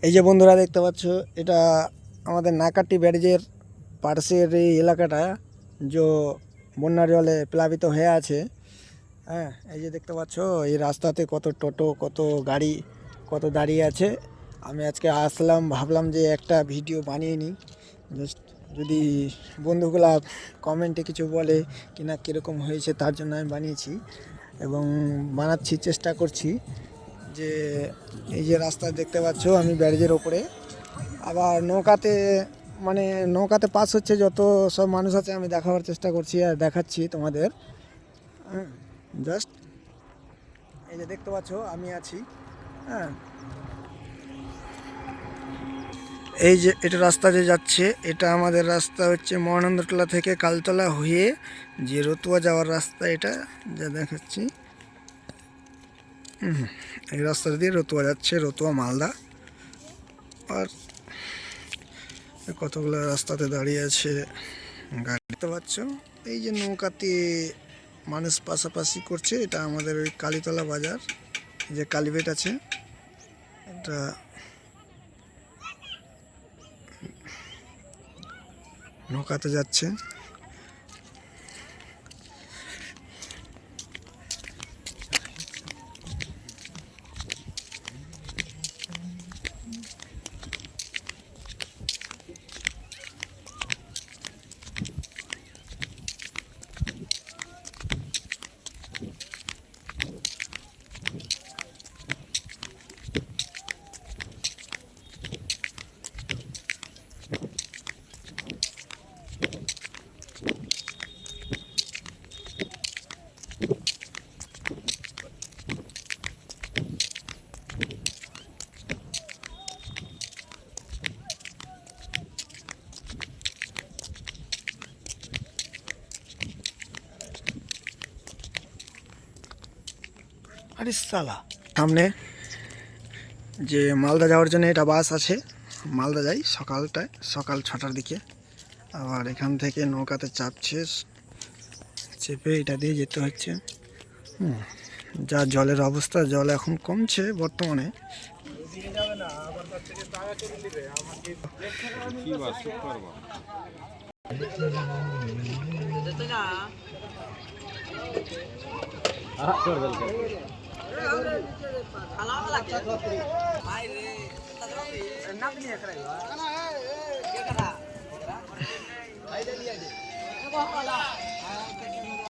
এই যে বন্ধুরা দেখতে পাচ্ছ, এটা আমাদের নাকাটি ব্যারেজের পাশের এই এলাকাটা যে বন্যার জলে প্লাবিত হয়ে আছে। হ্যাঁ, এই যে দেখতে পাচ্ছ এই রাস্তাতে কত টোটো, কত গাড়ি, কত দাঁড়িয়ে আছে। আমি আজকে আসলাম, ভাবলাম যে একটা ভিডিও বানিয়ে নিই, জাস্ট যদি বন্ধুগুলা কমেন্টে কিছু বলে কিনা কীরকম হয়েছে, তার জন্য আমি বানিয়েছি এবং বানাচ্ছি, চেষ্টা করছি। যে এই যে রাস্তা দেখতে পাচ্ছ, আমি ব্যারেজের ওপরে, আবার নৌকাতে পাস হচ্ছে যত সব মানুষ আছে, আমি দেখাবার চেষ্টা করছি আর দেখাচ্ছি তোমাদের। হ্যাঁ, জাস্ট এই যে দেখতে পাচ্ছ আমি আছি। হ্যাঁ, এই যে এটা রাস্তা যে যাচ্ছে, এটা আমাদের রাস্তা হচ্ছে মহানন্দটোলা থেকে কালতলা হয়ে যে রতুয়া যাওয়ার রাস্তা, এটা যা দেখাচ্ছি। এই রাস্তা দিয়ে রতুয়া যাচ্ছে, রতুয়া মালদা। আর কতগুলো রাস্তাতে দাঁড়িয়ে আছে গাড়ি দেখতে পাচ্ছ। এই যে নৌকাতে মানুষ পাশাপাশি করছে, এটা আমাদের ওই কালীতলা বাজার, যে কালীবেট আছে, এটা নৌকাতে যাচ্ছে। আরে সালা, সামনে যে মালদা যাওয়ার জন্য এটা বাস আছে, মালদা যাই সকাল 6টার দিকে। আবার এখান থেকে নৌকাতে চেপে এটা দিয়ে যেতে হচ্ছে। যা জলের অবস্থা, জল এখন কমছে বর্তমানে।